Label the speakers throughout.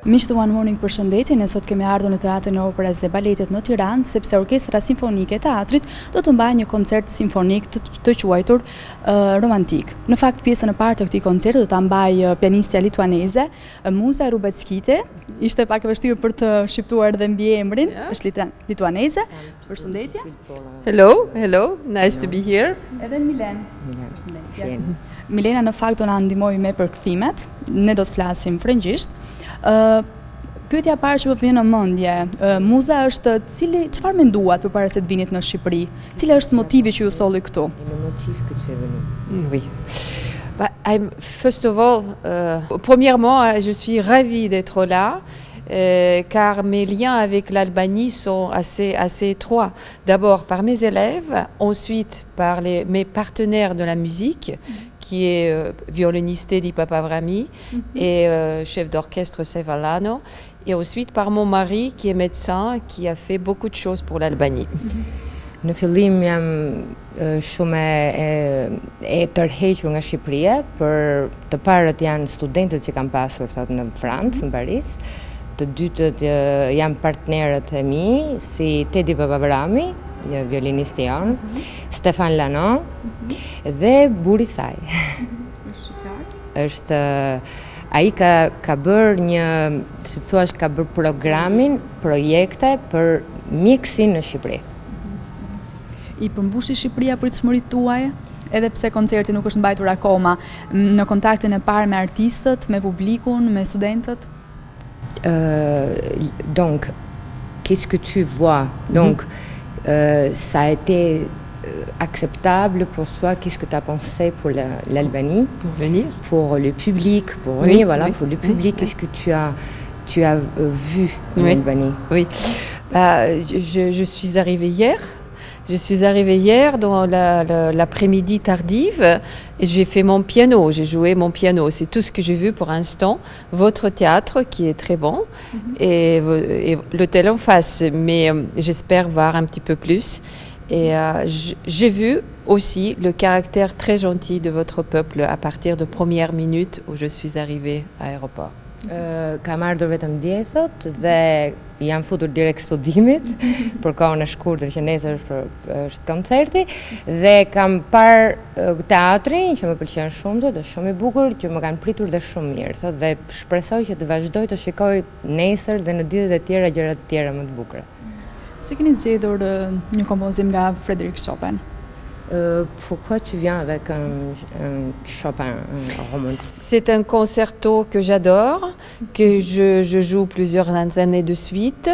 Speaker 1: Miq të One Morning, përshëndetje. Ne sot kemi ardhur në Teatrin e Operës dhe Baletit në Tiranë sepse Orkestra Simfonike e Teatrit do të mbajë një koncert simfonik të quajtur romantik. Në fakt, pjesën e parë të këtij koncerti do ta mbajë pianistja lituaneze Muza Rubeckite. Ishte pak e vështirë për të shqiptuar dhe mbiemrin, është lituaneze. Përshëndetje.
Speaker 2: Hello, nice to be here.
Speaker 1: Edhe Milen. Përshëndetje. Milena në fakt do na ndihmojë me përkthimet. Ne do të flasim frëngjisht. Pyetja e parë që më vjen në mendje, Muza është çfarë menduat përpara se të vinit në Shqipëri? Cili është motivi që ju solli këtu?
Speaker 3: Le motif que tu es venu.
Speaker 2: Oui. First of all, premièrement, je suis ravie d'être là. Car mes liens avec l'Albanie sont assez étroits. D'abord par mes élèves, ensuite par mes partenaires de la musique, qui est violoniste Di Papavrami et chef d'orchestre Sevallano, et ensuite par mon mari qui est médecin, qui a fait beaucoup de choses pour l'Albanie.
Speaker 3: Në fillim jam shumë e tërhequr nga Shqipëria, për të parët janë studentët që kam pasur sot në Francë, në Paris. Të dytët janë partnerët e mi, si Tedi Papavrami, një violinisti jonë, Stefan Lano dhe buri saj. Është ai ka bërë një, si thua, ka bërë programin, projekte për mjekësinë në Shqipëri.
Speaker 1: I përmbushi Shqipëria për çmëritë tuaja? Edhe pse koncerti nuk është mbajtur akoma, në kontaktin e parë me artistët, me publikun, me studentët?
Speaker 3: Donc, qu'est-ce que tu vois? Donc, ça a été acceptable pour toi? Qu'est-ce que tu as pensé pour l'Albanie?
Speaker 2: Pour venir?
Speaker 3: Pour le public, pour venir, voilà, pour le public, qu'est-ce que tu as vu en Albanie?
Speaker 2: Oui, je suis arrivée hier. Je suis arrivée hier dans l'après-midi tardive et j'ai fait mon piano, j'ai joué mon piano. C'est tout ce que j'ai vu pour l'instant. Votre théâtre qui est très bon et l'hôtel en face, mais j'espère voir un petit peu plus. Et j'ai vu aussi le caractère très gentil de votre peuple à partir de première minute où je suis arrivée à l'aéroport.
Speaker 3: Kam ardhur vetëm dje sot dhe jam futur direkt studimit për kohën e shkurtër që nesër është koncerti dhe kam parë teatrin që më pëlqen shumë, është shumë i bukur, që më kanë pritur dhe shumë mirë sot dhe shpresoj që të vazhdoj të shikoj nesër dhe në ditët e tjera gjëra të tjera më të bukura.
Speaker 1: Si keni zgjedhur një kompozim nga Frédéric Chopin?
Speaker 3: Pourquoi tu viens avec un Chopin, un romantique?
Speaker 2: C'est un concerto que j'adore, que je joue plusieurs années de suite.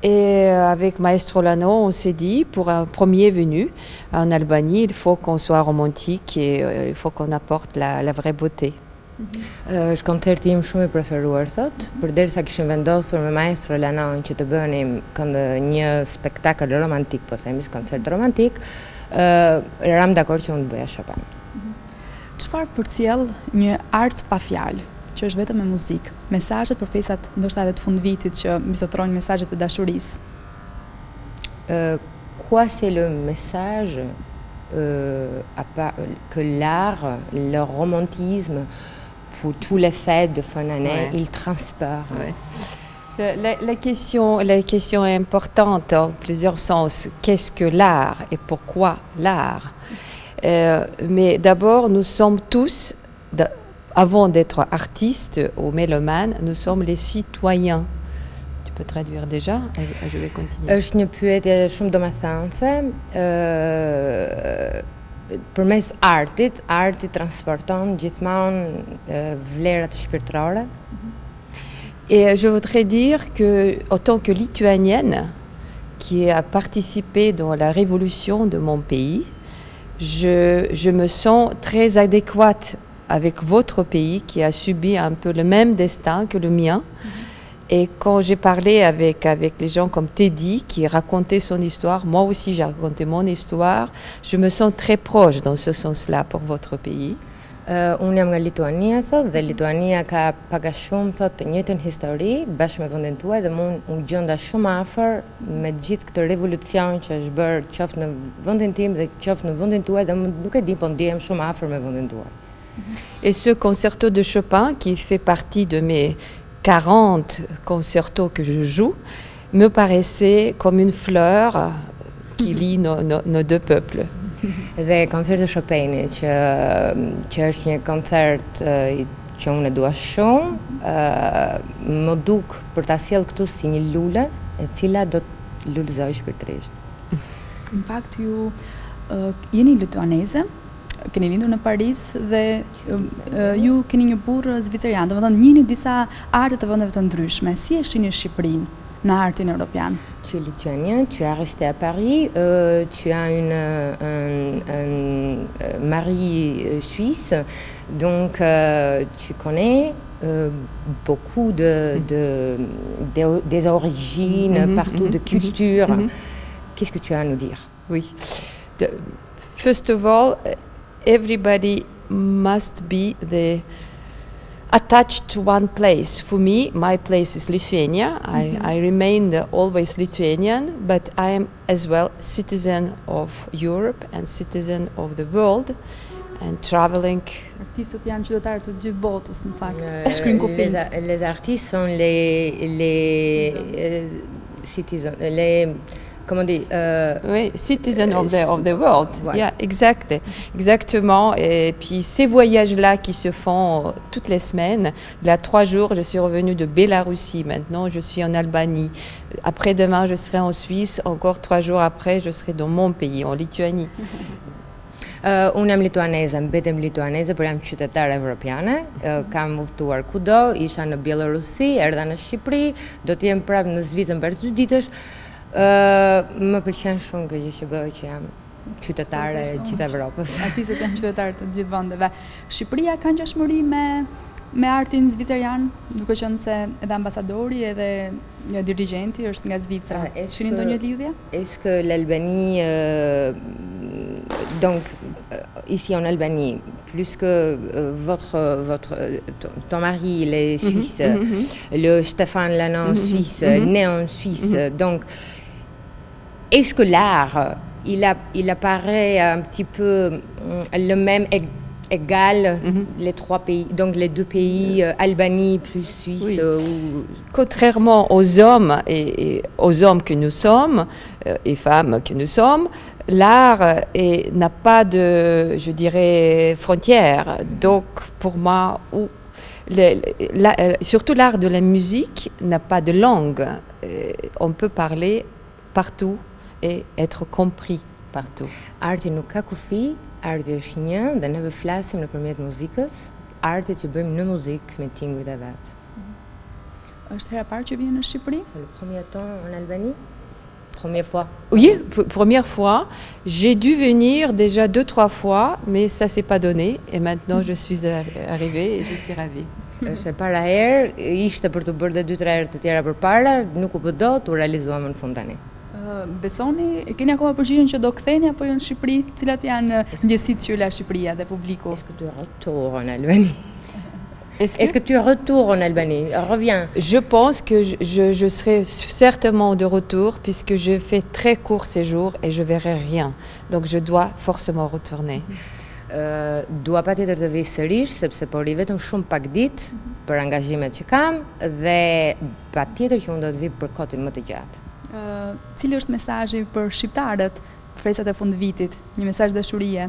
Speaker 2: Et avec Maestro Lano, on s'est dit, pour un premier venu en Albanie, il faut qu'on soit romantique et il faut qu'on apporte la vraie beauté.
Speaker 3: Është koncerti im shumë i preferuar sot, përderisa kishim vendosur me Maestro Lanon që të bënim një spektakël romantik, po themi koncert romantik, ram dakord që unë të bëja Chopin.
Speaker 1: Çfarë përcjell një art pa fjalë, që është vetëm me muzikë, mesazhet për festat ndoshta edhe të fundvitit që mbizotrojnë mesazhet e dashurisë?
Speaker 3: Quoi c'est le message que l'art, le romantisme pour tous les fêtes de fin d'année, il transpire.
Speaker 2: La question est importante en plusieurs sens. Qu'est-ce que l'art et pourquoi l'art? Mais d'abord, nous sommes tous, avant d'être artistes ou mélomanes, nous sommes les citoyens. Tu peux traduire déjà? Je vais continuer.
Speaker 3: Është një pyetje shumë domethënëse. Përmes arti transporton gjithmonë vlerat shpirtërore.
Speaker 2: Et je voudrais dire que, en tant que lituanienne, qui a participé dans la révolution de mon pays, je me sens très adéquate avec votre pays qui a subi un peu le même destin que le mien. Et quand j'ai parlé avec les gens comme Teddy qui racontait son histoire, moi aussi j'ai raconté mon histoire, je me sens très proche dans ce sens-là pour votre pays.
Speaker 3: Unë jam nga Lituania sot dhe Lituania ka pak a shumë të njëjtën histori bashkë me vendin tuaj dhe unë gjenda shumë afër me gjithë këtë revolucion që është bërë qoftë në vendin tim dhe qoftë në vendin tuaj dhe nuk e di po ndihem shumë afër me vendin tuaj.
Speaker 2: Et ce concerto de Chopin qui fait partie de mes 40 concertos que je joue me paraissait comme une fleur qui lie nos deux peuples.
Speaker 3: Dhe koncerti Chopin që është një koncert që unë e dua shumë, më duk për ta sjell këtu si një lule e cila do të lulëzoj shpirtërisht.
Speaker 1: Në fakt ju jeni lituaneze, keni lindur në Paris dhe ju keni një burr zvicerian, domethënë njihni disa arte të vendeve të ndryshme. Si e shihni Shqipërinë në artin européen?
Speaker 3: Tu es lituanien, tu es resté à Paris, tu as un mari suisse, donc tu connais beaucoup des origines, partout, de cultures. Qu'est-ce que tu as à nous dire?
Speaker 2: Oui. First of all, everybody must be attached to one place. For me, my place is Lithuania. I remain always Lithuanian, but I am as well citizen of Europe and citizen of the world, and traveling.
Speaker 1: Artistët janë qytetarë të gjithë botës, në fakt. E shkruajnë kufin.
Speaker 3: Les artistes sont les citizens, comment on dit,
Speaker 2: oui, citizen of the world.
Speaker 3: Voilà.
Speaker 2: Yeah, exactement. Et puis ces voyages-là qui se font toutes les semaines. Là, 3 jours, je suis revenue de Bélarussie. Maintenant, je suis en Albanie. Après-demain, je serai en Suisse. Encore 3 jours après, je serai dans mon pays, en Lituanie.
Speaker 3: Unë jam lituaneze, mbetem lituaneze, por jam qytetare evropiane, kam udhëtuar kudo, isha në Bielorusi, erdha në Shqipëri, do të jem prapë në Zvicër për 2 ditësh. Më pëlqen shumë kjo gjë që bëj, që jam qytetare e gjithë Evropës.
Speaker 1: Artistët janë qytetarë të gjithë vendeve. Shqipëria ka ngjashmëri me artin zvicerian, duke qenë se edhe ambasadori edhe dirigenti është nga Zvicra. Shihni ndonjë lidhje?
Speaker 3: Est-ce que l'Albanie, donc ici en Albanie, plus que ton mari, il est suisse, le Stéphane Lannon suisse, né en Suisse, donc est-ce que l'art, il apparaît un petit peu le même égal les 3 pays, donc les 2 pays, Albanie plus Suisse.
Speaker 2: Oui. Contrairement aux hommes et aux hommes que nous sommes et femmes que nous sommes, l'art n'a pas de, je dirais, frontières. Donc pour moi, surtout l'art de la musique n'a pas de langue. On peut parler partout et être compris partout.
Speaker 3: Arti nuk ka kufi, arti është një dhe neve flasim nëpërmjet muzikës, arti që bëjmë në muzikë me tingujt e vet.
Speaker 1: Është hera parë që vjen në Shqipëri?
Speaker 3: C'est le premier temps en Albanie? Première fois?
Speaker 2: Oui, première fois. J'ai dû venir déjà 2-3 fois, mais ça s'est pas donné. Et maintenant, je suis arrivée et je suis ravie.
Speaker 3: Është e para herë, ishte për të bërë 2-3 herë të tjera përpara, nuk u bë dot, u realizua më në fund tani.
Speaker 1: Besoni, keni akoma përgjigjen që do ktheheni apo jo në Shqipëri? Cilat janë ndjesitë që ju la Shqipëria dhe publiku?
Speaker 3: Est-ce que tu retournes en Albanie? Est-ce que tu retournes en Albanie? Reviens.
Speaker 2: Je pense que je serai certainement de retour puisque je fais très court séjour et je verrai rien. Donc je dois forcément retourner.
Speaker 3: Dua patjetër të vi sërish sepse po ri vetëm shumë pak ditë për angazhimet që kam dhe patjetër që unë do të vi për kohë më të gjatë.
Speaker 1: Cili është mesazhi për shqiptarët festat e fundvitit? Një mesazh dashurie?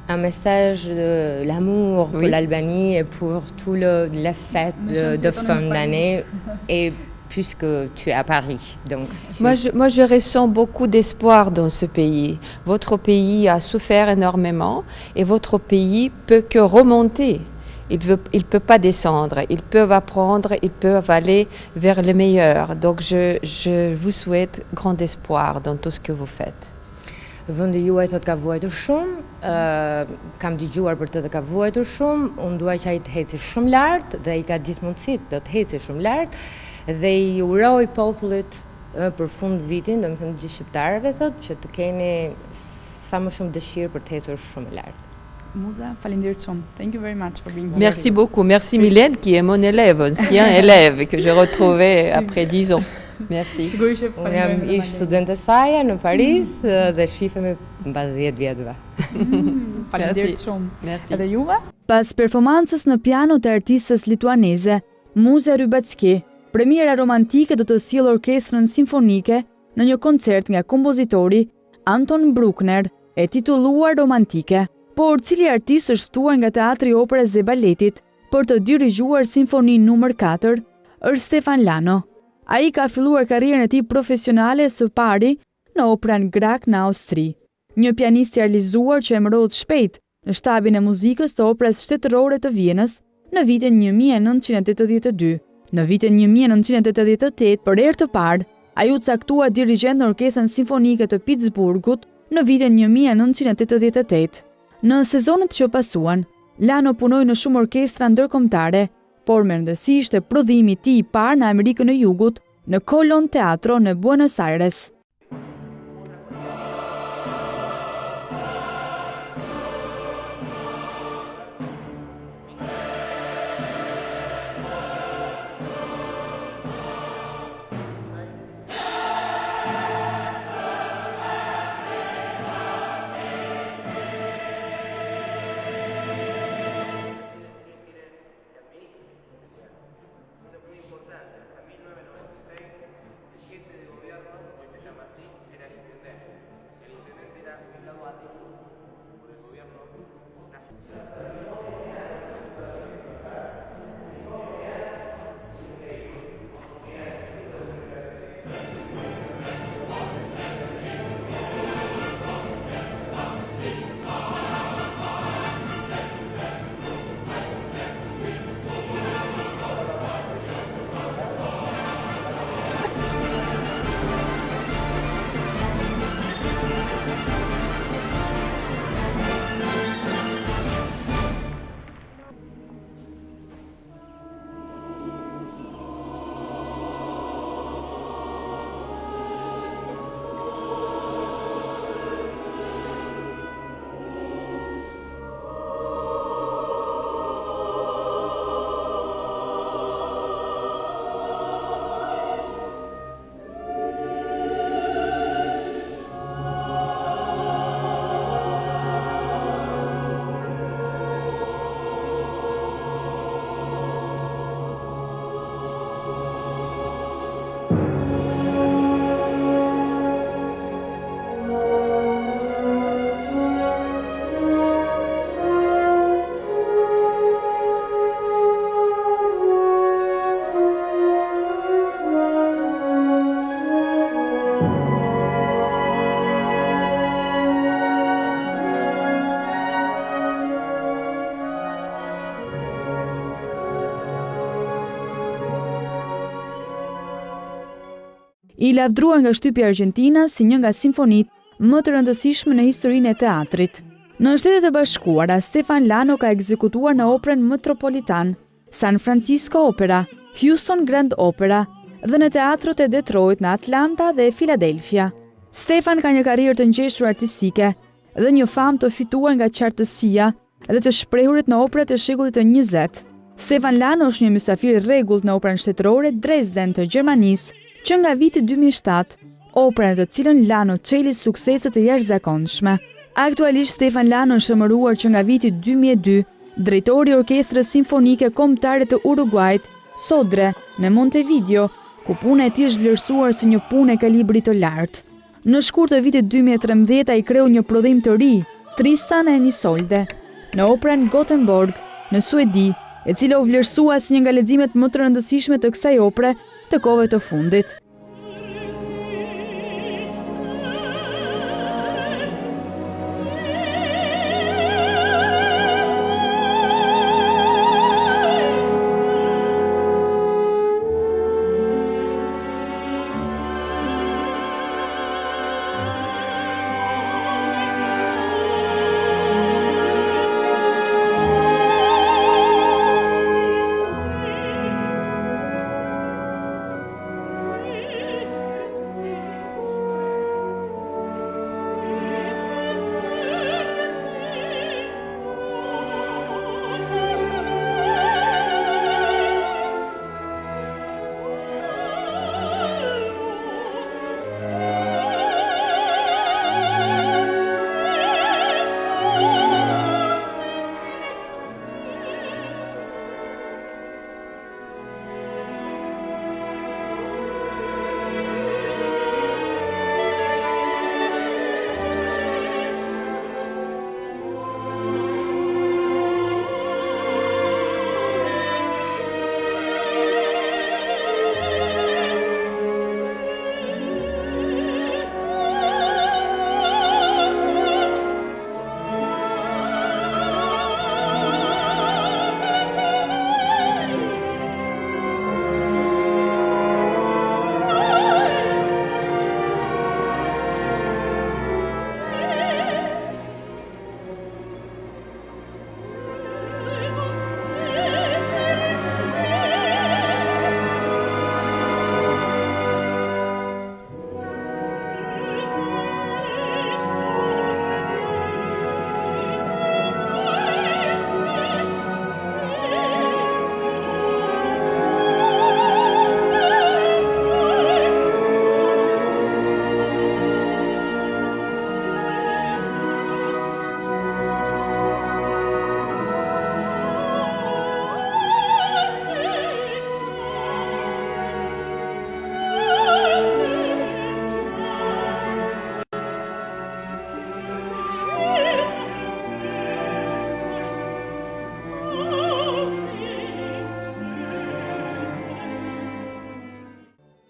Speaker 3: Un message de l'amour pour l'Albanie et pour tout les fêtes de fin d'année et puisque tu es à Paris. Donc,
Speaker 2: moi, je ressens beaucoup d'espoir dans ce pays. Votre pays a souffert énormément et votre pays peut que remonter. Il ne peut pas descendre. Ils peuvent apprendre, ils peuvent aller vers le meilleur. Donc je vous souhaite grand espoir dans tout ce que vous faites.
Speaker 3: Vendi juaj thot ka vuajtur shumë, kam dëgjuar për të dhe ka vuajtur shumë, unë dua që ai të heci shumë lart dhe ai ka gjithë mundësitë do të heci shumë lart dhe I uroj popullit për fund vitin, domethënë gjithë shqiptarëve thot që të keni sa më shumë dëshirë për të ecur shumë lart.
Speaker 1: Muza, faleminderit shumë. Thank you very much for being here.
Speaker 2: Merci beaucoup. Merci Mylène qui est mon élève, ancien élève que j'ai retrouvé après 10 ans. Merci.
Speaker 3: Unë jam ish studente saj në Paris dhe shifemi mbas 10 vjetëve.
Speaker 1: Faleminderit shumë.
Speaker 2: Merci.
Speaker 1: Edhe juve?
Speaker 4: Pas performancës në piano të artistës lituaneze,
Speaker 1: Muze Rybacki, premiera romantike do të sjellë orkestrën simfonike në një koncert nga kompozitori Anton Bruckner, e titulluar Romantike. Por cili artist është ftuar nga Teatri i Operës dhe Baletit për të dirigjuar simfoninë numër 4, është Stefan Lano. Ai ka filluar karrierën e tij profesionale së pari në Operën Grak në Austri. Një pianist i realizuar që emërohet shpejt në shtabin e muzikës të Operës Shtetërore të Vienës në vitin 1982. Në vitin 1988, për herë të parë, ai u caktua dirigjent në Orkestrën Simfonike të Pittsburghut në vitin 1988. Në sezonet që pasuan, Lano punoi në shumë orkestra ndërkombëtare, por me rëndësi ishte prodhimi i tij i parë në Amerikën e Jugut, në Colón Teatro në Buenos Aires. I lavdruar nga shtypja e Argjentinas si një nga simfonitë më të rëndësishme në historinë e teatrit. Në Shtetet e Bashkuara, Stefan Lano ka ekzekutuar në Operën Metropolitan, San Francisco Opera, Houston Grand Opera dhe në teatrot e Detroit në Atlanta dhe Philadelphia. Stefan ka një karrierë të ngjeshur artistike dhe një famë të fituar nga qartësia dhe të shprehurit në operat e shekullit të 20. Stefan Lano është një mysafir i rregullt në Operën Shtetërore Dresden të Gjermanisë, që nga viti 2007, opera në të cilën Lano çeli suksese të jashtëzakonshme. Aktualisht Stefan Lano është emëruar që nga viti 2002 drejtori i Orkestrës Simfonike Kombëtare të Uruguayt, Sodre, në Montevideo, ku puna e tij është vlerësuar si një punë e kalibrit të lartë. Në shkurt të vitit 2013 ai kreu një prodhim të ri, Tristan e Isolde, në Operën Gothenburg, në Suedi, e cila u vlerësua si një nga leximet më të rëndësishme të kësaj opere të kohëve të fundit.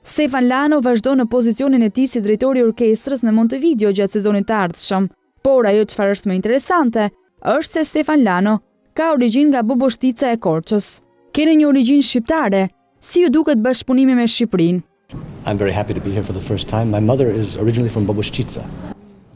Speaker 1: Stefan Lano vazhdo në pozicionin e tij si drejtori i orkestrës në Montevideo gjatë sezonit të ardhshëm. Por ajo çfarë është më interesante është se Stefan Lano ka origjinë nga Boboshtica e Korçës. Keni një origjinë shqiptare. Si ju duket bashkëpunimi me Shqipërinë?
Speaker 4: I'm very happy to be here for the first time. My mother is originally from Boboshtica.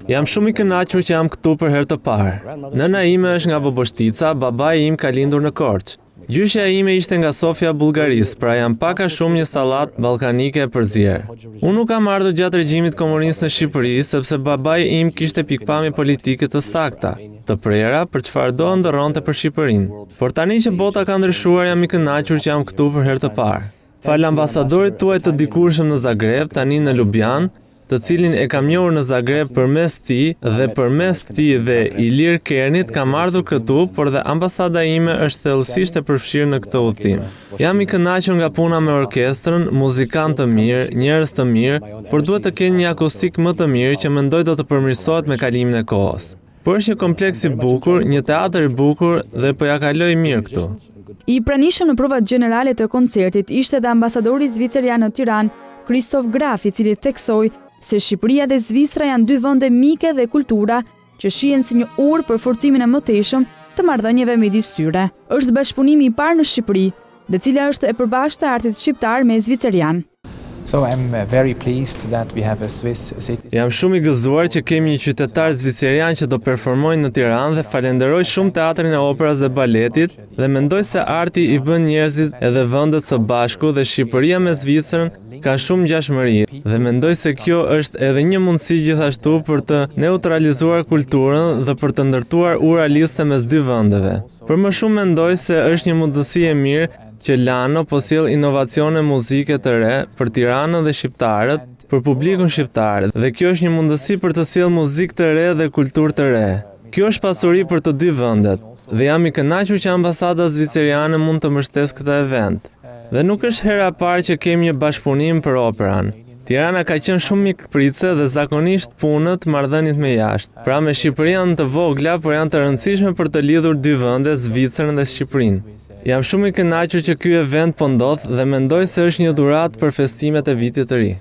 Speaker 5: Jam shumë i kënaqur që jam këtu për herë të parë. Nëna ime është nga Boboshtica, babai im ka lindur në Korçë. Gjyshja ime ishte nga Sofia, Bullgarisë, pra jam pak a shumë një sallat ballkanike e përzierë. Unë nuk kam ardhur gjatë regjimit komunist në Shqipëri, sepse babai im kishte pikpamje politike të sakta, të prera për çfarë do ndërronte për Shqipërinë. Por tani që bota ka ndryshuar, jam i kënaqur që jam këtu për herë të parë. Fal ambasadorit tuaj të dikurshëm në Zagreb, tani në Ljubljanë, të cilin e kam njohur në Zagreb përmes tij dhe Ilir Kernit kam ardhur këtu, por dhe ambasada ime është thellësisht e përfshirë në këtë udhtim. Jam i kënaqur nga puna me orkestrën, muzikantë të mirë, njerëz të mirë, por duhet të kenë një akustik më të mirë që mendoj do të përmirësohet me kalimin e kohës. Por është një kompleks i bukur, një teatër i bukur dhe po ja kaloj mirë këtu.
Speaker 1: I pranishëm në provat gjenerale të koncertit ishte edhe ambasadori zvicerian në Tiranë, Kristof Graf, i cili theksoi se Shqipëria dhe Zvicra janë dy vende mike dhe kultura që shihen si një urë për forcimin e mëtejshëm të marrëdhënieve midis tyre. Është bashkëpunimi i parë në Shqipëri, dhe cila është e përbashkëta e artit shqiptar me zvicerian.
Speaker 6: So I'm very pleased that we have a Swiss city.
Speaker 5: Jam shumë i gëzuar që kemi një qytetar zvicerian që do performojnë në Tiranë dhe falenderoj shumë teatrin e operës dhe baletit dhe mendoj se arti i bën njerëzit edhe vendet së bashku dhe Shqipëria me Zvicrën ka shumë ngjashmëri dhe mendoj se kjo është edhe një mundësi gjithashtu për të neutralizuar kulturën dhe për të ndërtuar ura lidhëse mes dy vendeve. Për më shumë mendoj se është një mundësi e mirë që Lano po sjell inovacione muzike të re për Tiranën dhe shqiptarët, për publikun shqiptar, dhe kjo është një mundësi për të sjellë muzikë të re dhe kulturë të re. Kjo është pasuri për të dy vendet, dhe jam i kënaqur që ambasada zviceriane mund të mbështesë këtë event. Dhe nuk është hera e parë që kemi një bashkëpunim për operan. Tirana ka qenë shumë mikpritse dhe zakonisht punët marrëdhëniet me jashtë. Pra me Shqipërinë janë të vogla, por janë të rëndësishme për të lidhur dy vende, Zvicrën dhe Shqipërinë. Jam shumë i kënaqur që ky event po ndodh dhe mendoj se është një dhuratë për festimet e vitit të ri.